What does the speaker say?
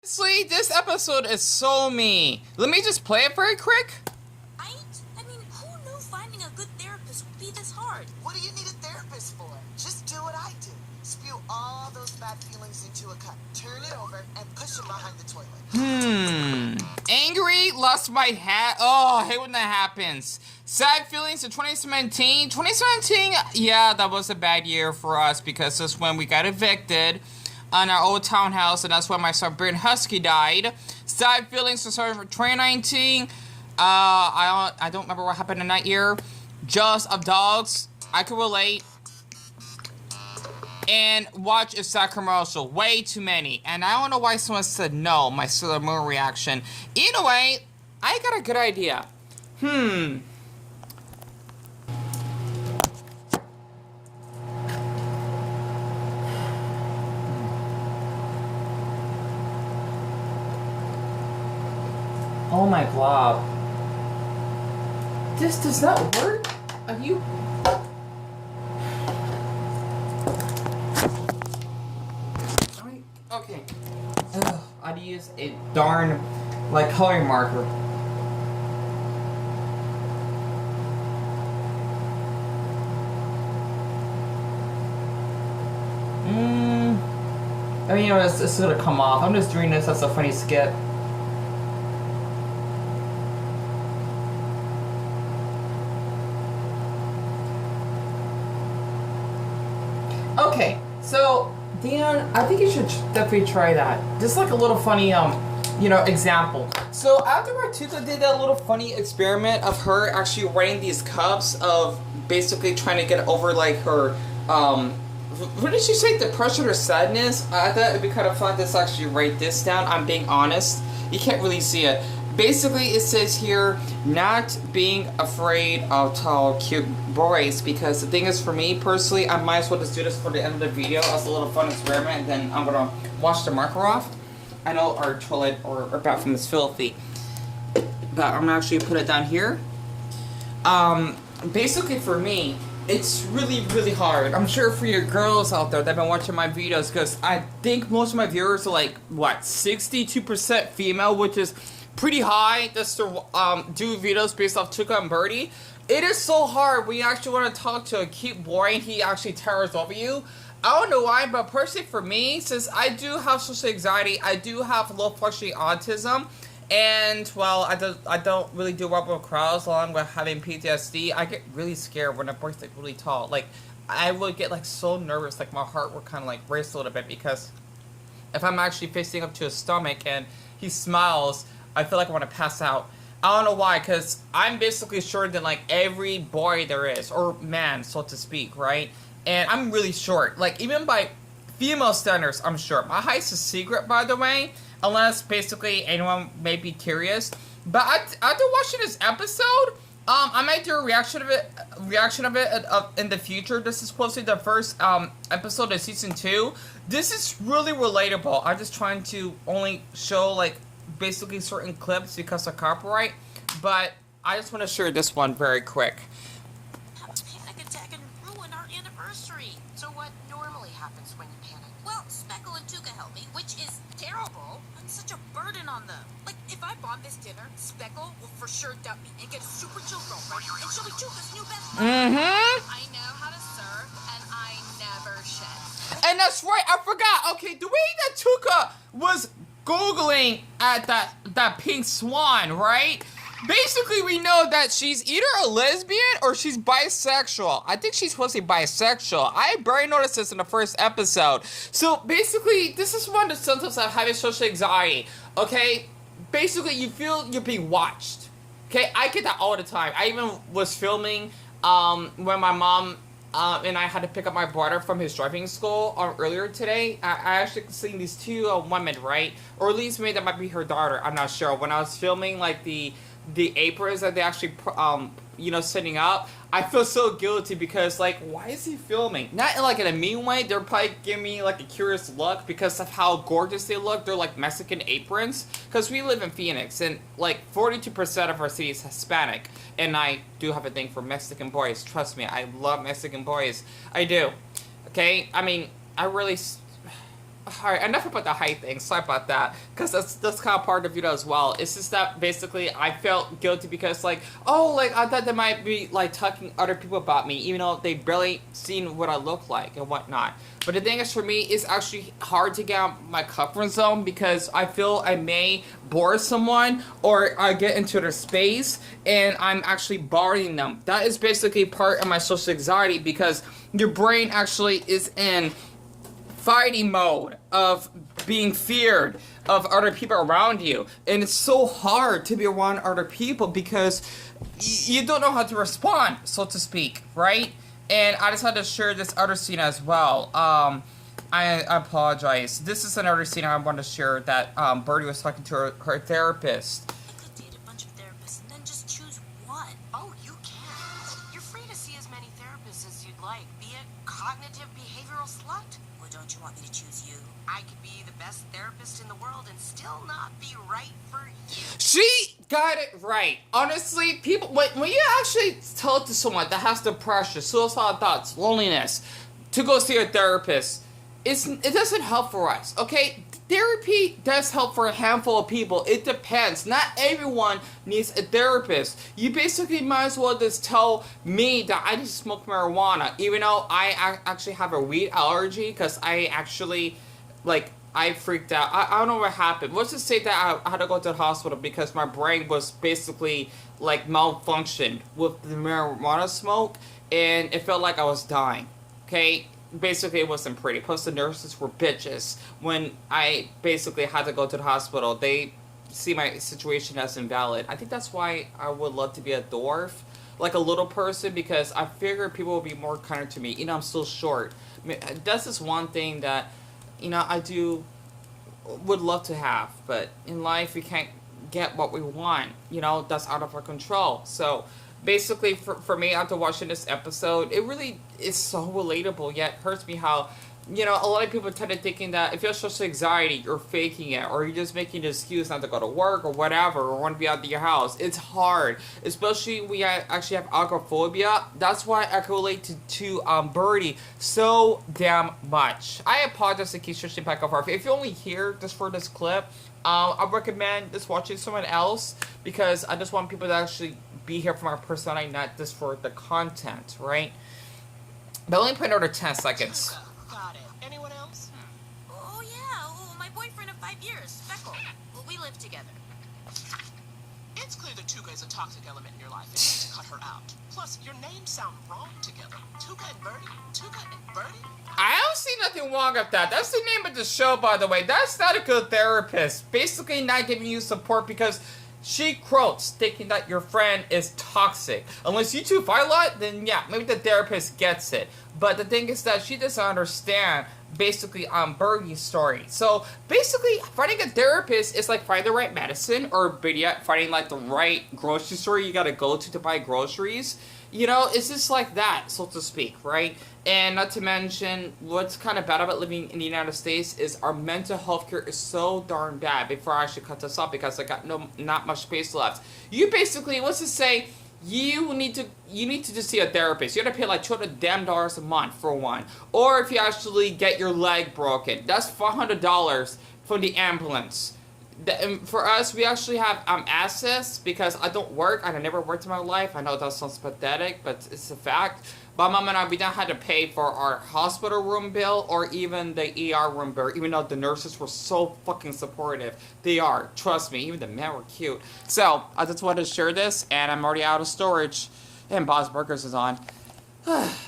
Honestly, this episode is so me. Let me just play it very quick. I mean, who knew finding a good therapist would be this hard? What do you need a therapist for? Just do what I do. Spew all those bad feelings into a cup, turn it over, and push it behind the toilet. Angry, lost my hat. Oh, I hate when that happens. Sad feelings in 2017. 2017, yeah, that was a bad year for us because that's when we got evicted on our old townhouse, and that's when my Siberian Husky died. Sad feelings for 2019. I don't remember what happened in that year. Just of dogs. I can relate. And watch a sad commercial. Way too many. And I don't know why someone said no. My Sailor Moon reaction. Either way, I got a good idea. Oh my god. This does not work? Are you... Okay. Ugh, I'd use a darn, like, coloring marker. I mean, you know, it's gonna come off. I'm just doing this as a funny skit. Okay, so Dan, I think you should definitely try that. Just like a little funny, example. So after Tuca did that little funny experiment of her actually writing these cups of basically trying to get over like her, what did she say, depression or sadness? I thought it'd be kind of fun to actually write this down. I'm being honest. You can't really see it. Basically, it says here, not being afraid of tall, cute boys. Because the thing is, for me, personally, I might as well just do this for the end of the video as a little fun experiment. And then I'm going to wash the marker off. I know our toilet or bathroom is filthy. But I'm going to actually put it down here. Basically, for me, it's really, really hard. I'm sure for your girls out there that have been watching my videos. Because I think most of my viewers are like, what, 62% female, which is pretty high just to do videos based off Tuca and Bertie. It is so hard when you actually want to talk to a cute boy and he actually towers over you. I don't know why, but personally for me, since I do have social anxiety, I do have low functioning autism, and well, I don't really do well with crowds along with having PTSD. I get really scared when a boy's like really tall. Like, I would get like so nervous, like my heart would kind of like race a little bit, because if I'm actually facing up to his stomach and he smiles, I feel like I want to pass out. I don't know why, because I'm basically shorter than like every boy there is, or man, so to speak, right? And I'm really short. Like, even by female standards, I'm short. My height's a secret, by the way, unless basically anyone may be curious. But after watching this episode, I might do a reaction of it in the future. This is supposed to be the first episode of season 2. This is really relatable. I'm just trying to only show like basically certain clips because of copyright, but I just want to share this one very quick. Have a panic attack and ruin our anniversary. So what normally happens when you panic? Well, Speckle and Tuca help me, which is terrible. I'm such a burden on them. Like, if I bomb this dinner, Speckle will for sure dump me and get a super chill girlfriend, and she'll be Tuca's new best friend. I know how to surf, and I never shed. And that's right, I forgot. Okay, the way that Tuca was Googling at that pink swan, right? Basically, we know that she's either a lesbian or she's bisexual. I think she's supposed to be bisexual. I barely noticed this in the first episode. So basically, this is one of the symptoms of having social anxiety. Okay? Basically, you feel you're being watched. Okay? I get that all the time. I even was filming when my mom and I had to pick up my brother from his driving school earlier today. I actually seen these two women, right? Or at least maybe that might be her daughter. I'm not sure. When I was filming like the aprons that they actually setting up, I feel so guilty because like, why is he filming? Not like in a mean way. They're probably giving me like a curious look because of how gorgeous they look. They're like Mexican aprons, because we live in Phoenix and like 42% of our city is Hispanic, and I do have a thing for Mexican boys. Trust me, I love Mexican boys. I do. Okay, I mean, I really alright, enough about the height thing. Sorry about that. Because that's kind of part of the video as well. It's just that basically I felt guilty because, like, oh, like, I thought they might be, like, talking other people about me, even though they barely seen what I look like and whatnot. But the thing is, for me, it's actually hard to get out of my comfort zone because I feel I may bore someone or I get into their space and I'm actually bothering them. That is basically part of my social anxiety because your brain actually is in fighting mode of being feared of other people around you. And it's so hard to be around other people because you don't know how to respond, so to speak, right? And I just had to share this other scene as well. I apologize. This is another scene I want to share that Bertie was talking to her therapist. You could date a bunch of therapists and then just choose one. Oh, you can. You're free to see as many therapists as you'd like. Be a cognitive behavioral slut. Well, don't you want me to choose you? I could be the best therapist in the world and still not be right for you. She got it right. Honestly, people, when you actually tell it to someone that has depression, suicidal thoughts, loneliness, to go see a therapist, it doesn't help for us, okay? Therapy does help for a handful of people. It depends. Not everyone needs a therapist. You basically might as well just tell me that I just smoke marijuana, even though I actually have a weed allergy, because I actually, like, I freaked out. I don't know what happened. Let's just say that I had to go to the hospital because my brain was basically, like, malfunctioned with the marijuana smoke, and it felt like I was dying, okay? Basically, it wasn't pretty. Plus, the nurses were bitches. When I basically had to go to the hospital, they see my situation as invalid. I think that's why I would love to be a dwarf, like a little person, because I figure people will be more kinder to me. You know, I'm still short. I mean, that's just one thing that, you know, I would love to have. But in life, we can't get what we want. You know, that's out of our control. So basically, for me, after watching this episode, it really is so relatable, yet hurts me how, you know, a lot of people tend to thinking that if you have social anxiety, you're faking it, or you're just making an excuse not to go to work, or whatever, or want to be out of your house. It's hard, especially when you actually have agoraphobia. That's why I can relate to Bertie so damn much. I apologize to keep switching back and forth. If you're only here just for this clip, I recommend just watching someone else, because I just want people to actually be here for my personality, not just for the content, right? But let me put another 10 seconds. Got it. Anyone else? Oh, yeah. Oh, my boyfriend of 5 years, Speckle. Well, we live together. It's clear that Tuca is a toxic element in your life and you need to cut her out. Plus, your names sound wrong together. Tuca and Bertie? Tuca and Bertie? I don't see nothing wrong with that. That's the name of the show, by the way. That's not a good therapist. Basically not giving you support because she quotes thinking that your friend is toxic. Unless you two fight a lot, then yeah, maybe the therapist gets it. But the thing is that she doesn't understand basically Bertie's story. So basically, finding a therapist is like finding the right medicine, or better yet, finding like the right grocery store you gotta go to buy groceries. You know, it's just like that, so to speak, right? And not to mention, what's kind of bad about living in the United States is our mental health care is so darn bad. Before I actually cut this off, because I got not much space left. You basically, let's just say, you need to just see a therapist. You gotta pay like $200 a month for one. Or if you actually get your leg broken, that's $400 from the ambulance. For us, we actually have access, because I don't work and I never worked in my life. I know that sounds pathetic, but it's a fact. My mom and I, we don't have to pay for our hospital room bill or even the ER room bill, even though the nurses were so fucking supportive. They are, trust me, even the men were cute. So, I just wanted to share this, and I'm already out of storage, and Bob's Burgers is on.